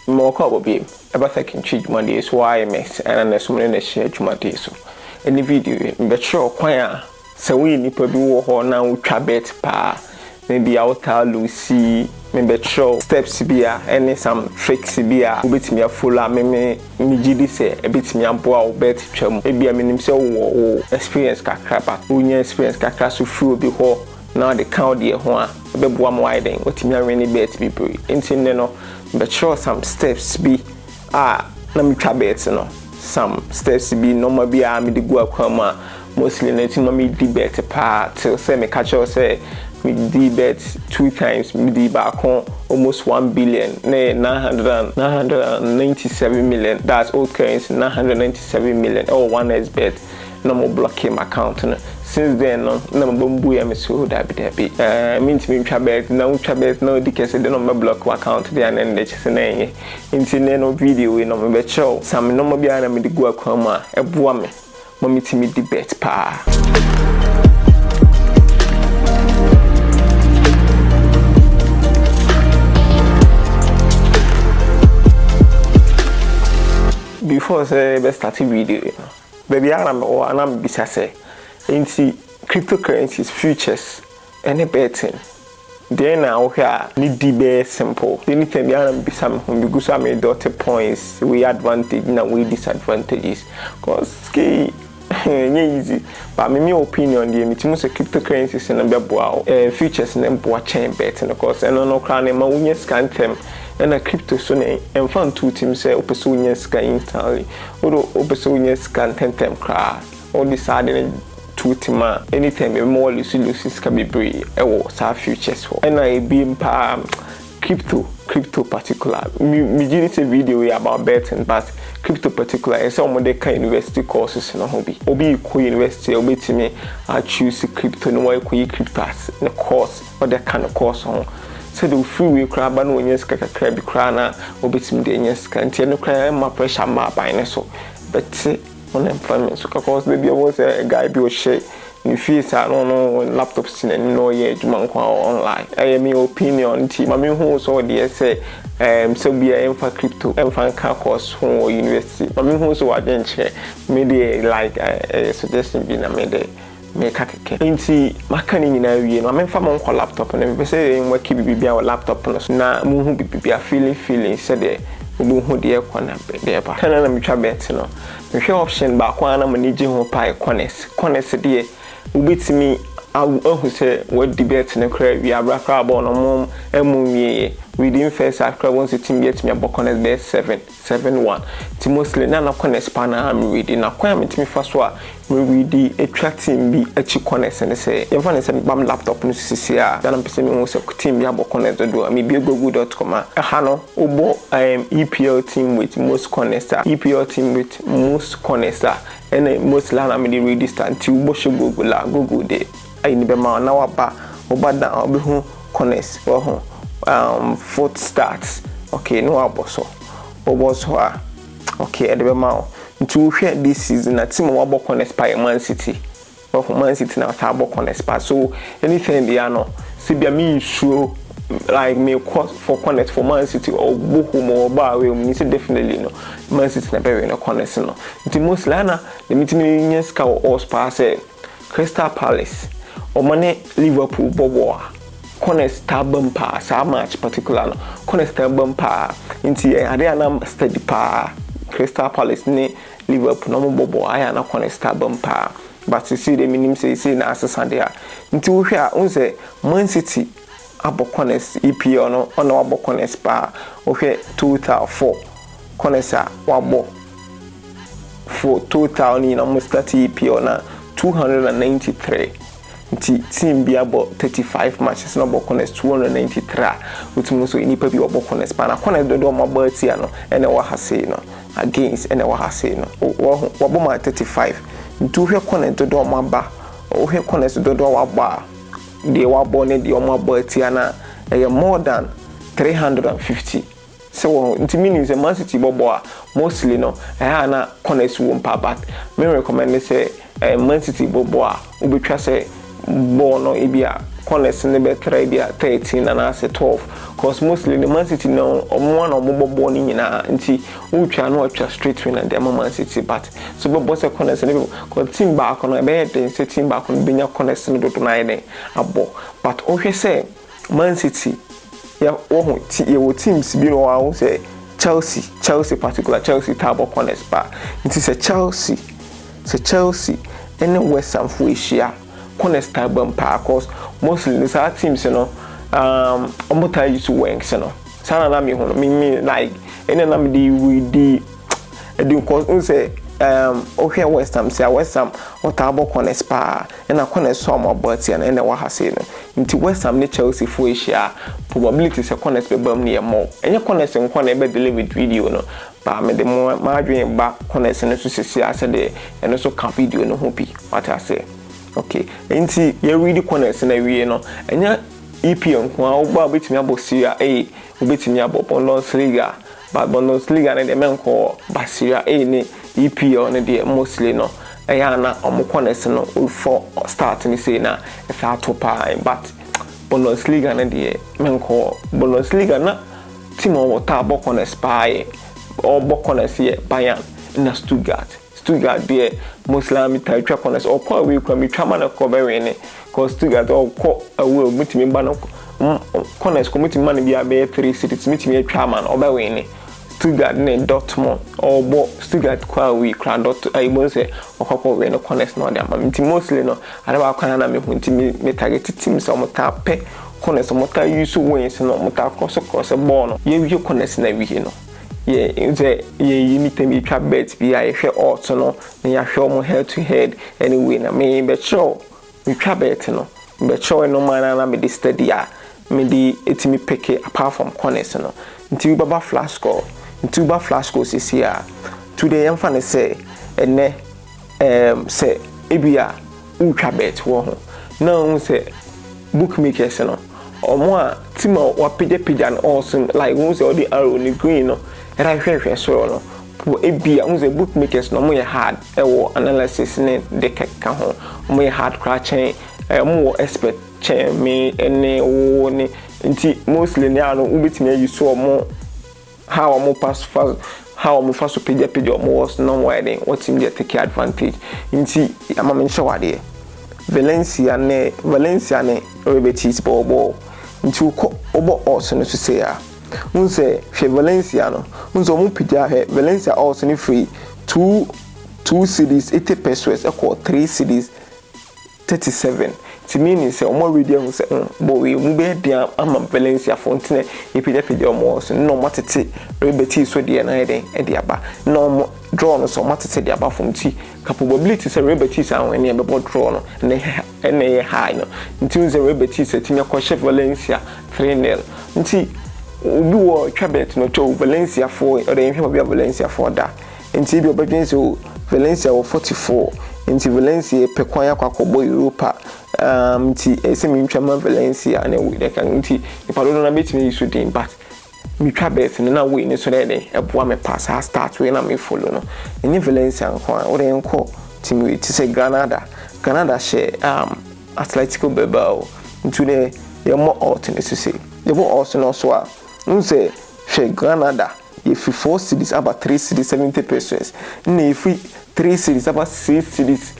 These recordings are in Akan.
more call be ever second cheat Monday so I mess and then someone in the share Monday so any video but sure choir so we need to be war now bet pa maybe outer Lucy maybe sure steps be any some tricks be a bit me a full me gidi say a bit me a boa bet chum maybe I mean so experience kakra but we experience kakra so few be ho now the count the ho be boa widen what me really bet be pre intin no but sure some steps be na me twa bet no some steps be normal be a me de go akwa mostly na me di bet pa till say me catch us say me di bet 2 times me di back on almost 1 billion 997 million that's old currency 997 million or 1x bet no more blocking my account no. Since then no bambu ya me so that be means me twa bet na bet no di kese de no me block my account there and the chese na yen inti no video we no me be show some no mo bia na me di go akwa ma eboa me mommy to me the bet pa. Before say be start video, baby I'm bisa say into cryptocurrencies futures any betting. Then now here need be simple. Anything be bisa me because I made dot points we advantage na we disadvantages cause easy but my opinion the me say cryptocurrencies na be boa futures na boa chain betting of course and no crown ma unye scan them and a crypto so na enfan two team say opeso unye scan instantly or opeso unye scan 10 time crash all this adding two team anytime be more lose can be brave e sa futures for and I be crypto particular me did a video about betting but crypto particular and some of the kind university courses no hobby obi ko university obi timi I choose crypto no why ko crypto as the course or that kind of course on so the free way crab no nyes kakra bi kra na obi timi de nyes kan tie no kra ma pressure ma ban so but unemployment so cause there was a guy be o share in face no laptops in no ye adwuma online my opinion team me who so dey say so be a for crypto for course for university me who so adventure me dey like a suggestion be na me dey me kakeke nti makani nyina wie no me fa mo nko laptop na me say en waki bibia o laptop no na mu hu bibia feeling say dey obu hu dey kwana dey ba kana na me twa bet no me hwe option ba kwa na me ji ho pa connect dey ubitimi ahu say what debate na kra wi abrakra ba no mum emuwie within first akra won sitim get me abokones be 771 ti mostly na connect pa na am read na kwa metimi fa so a we read attracting bi achi connect and say em fa na say bam laptop no sisi a na pese me won say team bi abokones do am bi google.com ha no obo EPL team with most connector EPL team with most connector and most la na me register until ubo show google dey I ni be ma na waba obada obi hu connect wo hu fourth starts okay no aboso oboso a okay edebe ma ntu hwe this season na team wabo connect by Man City na ta abo connect pa so anything they are no see be me show like me course for connect for Man City or bohum or ba we me say definitely no Man City na be no connect no nti most lana the meeting yes ka or spa say Crystal Palace or money Liverpool bobo connect tabum pa sa match particular no connect tabum pa nti ade anam steady pa Crystal Palace ni Liverpool no bobo aya na connect tabum pa but you see the minimum say na asesa there nti wo hwe a unse Man City abo connect EPL no ono abo connect pa wo hwe 2004 connect a wabo for 2000 ni almost 30 EPL na 293 team be about 35 matches no bo connect 293 utumu so inipa bi obo connect pa na connect do ma birthday no ene wa ha say no against ene wa ha say no wo bo ma 35 ntu hwe connect do ma ba o hwe connect do wa ba de wa bo ne de o ma birthday na more than 350 so nti means Man City bobo a mostly no na connect wo mpa but me recommend say Man City bobo a obetwa say ball no ebia corners in the better idea 13 and I say 12 because mostly the Man City now one or more born in anti which are not just straight win and the Man City but so but boss corners and because team back on a bed and say team back on being corners in the tonight but okay say Man City your teams be no I say Chelsea particular Chelsea table corners but it is a Chelsea and West Ham for Asia corners table pa cause mostly these are teams you know omotai used to wings you know sana na me like any na me we the cause say okay West Ham say West Ham or table corners pa and a corners some about and na what say no into West Ham ne Chelsea for Asia probability say corners be bam near more any corners in corner be deliver video no but me the more margin back corners and so say I said and also can video no hope what I say okay into you read the corners na we no enya EPN kwa oba betimi abosia obetimi abo Bundesliga but Bundesliga na de menko basia ne EPL na de mostly no na omo corners no for start ni say na if I top but Bundesliga na de menko Bundesliga na team o ta bo corners pa or bo corners here Bayern na Stuttgart there Muslim type corners or call we can be trauma na cover any cause Stuttgart or call will meet me ban corners committee man be a 3 cities meet me a trauma or by any Stuttgart ne Dortmund or bo Stuttgart kwa we crown dot I won't say or call we no corners no dem mostly no I never can na me target teams or tap corners or use wins no mota cross a ball no you corners na we no yeah, you need to be trap bets be I share also no na show more head to head anyway na me be sure we trap bet no be sure no man na me the steady me the etimi pick apart from corners no until baba flash score is here today am fan say ene say ebia u trap bet wo ho now say bookmakers no omo a team wa page and also like who say all the arrow ni green no era hwehwe so no po ebia unze bookmakers no mo ye hard ewo analysis ne de ka ho mo ye hard cracking mo expert chain me ene wo ni nti mostly ne ano ubetimi ayi so mo how mo pass fast how mo fast page mo was no wide what team dey take advantage nti ama me show ade Valencia ne Rebetis ball nti obo also no say unse Valencia no unse omo pija he Valencia also ni free 2 cities 80 pesos equal 3 cities 37 to mean say omo ready unse but we mu be dia ama Valencia fontine e pija omo so no matete Rebetis so dia na eden e dia ba no draw no so matete dia ba from ti capability say Rebetis an when e be draw no ne high no nti unse Rebetis etimi akọ Valencia 3-0 nti obi wo twabet no to Valencia for or the hwe Valencia for da nti bi obedwen so Valencia wo 44 nti Valencia pekwan yakwakobo Europa nti esemi ntwama Valencia na we de kan nti ipadodo na betimi yiso din but mi twabet no na we ni so de eboa me pass ha start we na me follow no ni Valencia nkwa o de nko team we ti say Granada share Atletico Bilbao nti ne ye mo out ni so say ye mo also no so a unse she Granada if 4 cities about 3 cities 70 pesos ne if 3 cities about 6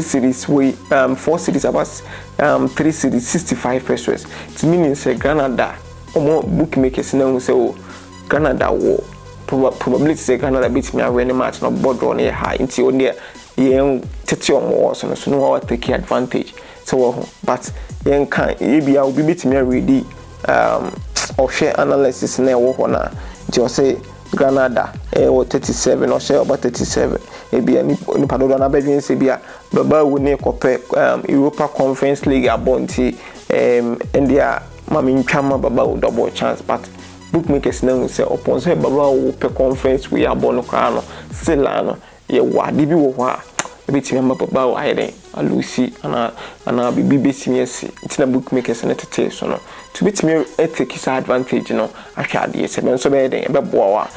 cities we 4 cities about 3 cities 65 pesos it means say Granada omo bookmakers na unse o Granada wo probability say Granada beat me away match no board on here high until on there yen tete omo so no wa take advantage so but yen kan e bia obi beat me ready or share analysis na wo hona nti say Granada wo 37 or share about 37 e bia ni padodo na bedwen se bia baba wo ne kope Europa Conference League abonti India mami ntwama baba wo double chance but bookmakers na say upon say baba wo pe conference we abono kwa no still no ye wade bi wo ho a ebetimi baba wo ayede alusi ana bibi betimi esi ntina bookmakers na tete so no to betimi take his advantage no ahwade ye se ben so be den e be boa wa